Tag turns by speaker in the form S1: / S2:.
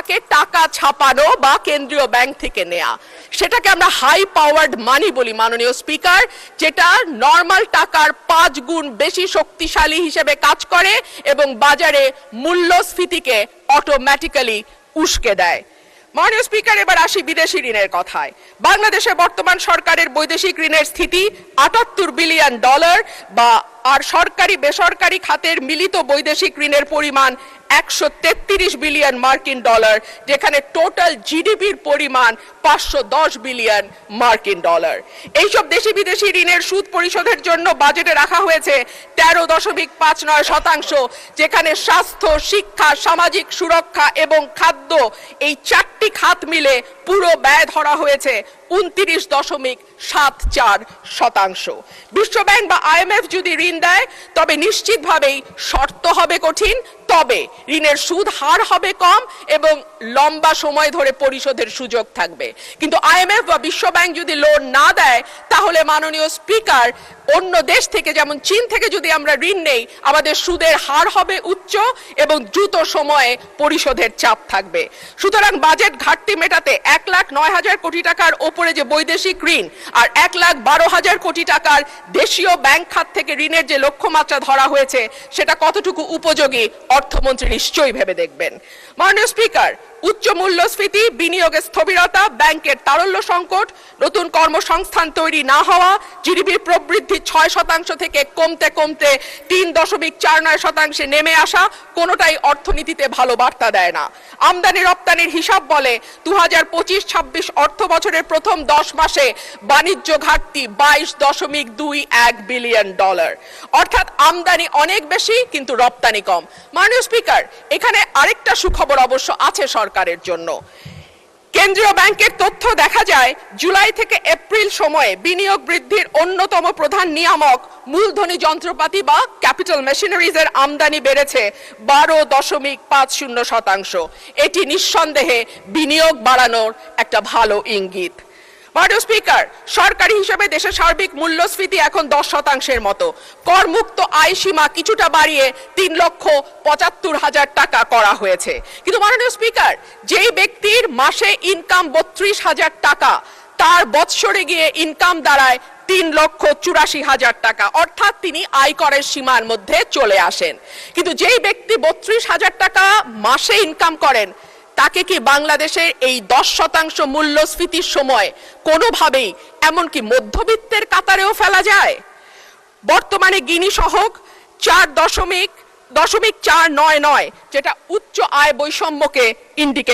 S1: থাকে টাকা ছাপানো বা কেন্দ্রীয় ব্যাংক থেকে নেয়া, সেটাকে আমরা হাই পাওয়ার্ড মানি বলি মাননীয় স্পিকার, যেটা নর্মাল টাকার 5 গুণ বেশি শক্তিশালী হিসেবে কাজ করে এবং বাজারে মূল্যস্ফীতিকে অটোমেটিক্যালি উস্কে দেয়। মাননীয় স্পিকার, এবার আসি বিদেশি ঋণের কথায়। বাংলাদেশে বর্তমান সরকারের বৈদেশিক ঋণের স্থিতি $78 বিলিয়ন বা আর সরকারি বেসরকারি খাতের মিলিত বৈদেশিক ঋণের পরিমাণ $133 বিলিয়ন, যেখানে টোটাল জিডিপির পরিমাণ $510 বিলিয়ন। এইসব দেশি বিদেশি ঋণের সুদ পরিশোধের জন্য বাজেটে রাখা হয়েছে 13.59%, যেখানে স্বাস্থ্য, শিক্ষা, সামাজিক সুরক্ষা এবং খাদ্য এই 4টি খাত মিলে পুরো ব্যয় ধরা হয়েছে 29.74%। বিশ্বব্যাংক বা IMF যদি ঋণ দেয় তবে নিশ্চিতভাবেই শর্ত হবে কঠিন, তবে ঋণের সুদ হার হবে কম এবং লম্বা সময় ধরে পরিশোধের সুযোগ থাকবে। কিন্তু IMF বা বিশ্বব্যাংক যদি লোন না দেয় তাহলে মাননীয় স্পিকার, অন্য দেশ থেকে যেমন চীন থেকে যদি আমরা ঋণ নেই, আমাদের সুদের হার হবে উচ্চ এবং দ্রুত সময়ে পরিশোধের চাপ থাকবে। সুতরাং বাজেট ঘাটতি মেটাতে 1,09,000 কোটি টাকার ওপরে যে বৈদেশিক ঋণ আর 1,12,000 কোটি টাকার দেশীয় ব্যাংক খাত থেকে ঋণের যে লক্ষ্যমাত্রা ধরা হয়েছে, সেটা কতটুকু উপযোগী অর্থমন্ত্রী নিশ্চয়ই ভেবে দেখবেন। মাননীয় স্পিকার, উচ্চ মূল্যস্ফীতি, বিনিয়োগের স্থবিরতা, ব্যাংকের তারল্য সংকট, নতুন কর্মসংস্থান তৈরি না হওয়া, জিডিপির প্রবৃদ্ধি 6% থেকে কমতে কমতে 3.49% নেমে আসা, কোনোটাই অর্থনীতিতে ভালো বার্তা দেয় না। আমদানি রপ্তানির হিসাব বলে 2025-26 অর্থ বছরের প্রথম 10 মাসে বাণিজ্য ঘাটতি $22.21 বিলিয়ন, অর্থাৎ আমদানি অনেক বেশি কিন্তু রপ্তানি কম। মাননীয় স্পিকার, এখানে আরেকটা সুখবর অবশ্য আছে সরকারের জন্য। কেন্দ্রীয় ব্যাংকের তথ্য দেখা যায় জুলাই থেকে এপ্রিল সময়ে বিনিয়োগ বৃদ্ধির অন্যতম প্রধান নিয়ামক মূলধনী যন্ত্রপাতি বা ক্যাপিটাল মেশিনারিজ এর আমদানি বেড়েছে 12.50%। এটি নিঃসন্দেহে বিনিয়োগ বাড়ানোর একটা ভালো ইঙ্গিত। মাননীয় স্পিকার, সরকারি হিসেবে দেশের সার্বিক মূল্যস্ফীতি এখন 10%-এর মতো। করমুক্ত আয় সীমা কিছুটা বাড়িয়ে 3,75,000 টাকা করা হয়েছে। কিন্তু মাননীয় স্পিকার, যেই ব্যক্তির মাসে ইনকাম 32,000 টাকা, তার বৎসরে গিয়ে ইনকাম দাঁড়ায় 3,84,000 টাকা, অর্থাৎ তিনি আয়করের সীমার মধ্যে চলে আসেন। কিন্তু যেই ব্যক্তি 32,000 টাকা মাসে ইনকাম করেন, তাকে কি বাংলাদেশের এই 10% মূল্যস্ফীতির সময় কোনোভাবেই এমনকি মধ্যবিত্তের কাতারেও ফেলা যায়? বর্তমানে গিনি সহগ 4.499, যেটা উচ্চ আয় বৈষম্যকে ইন্ডিকেট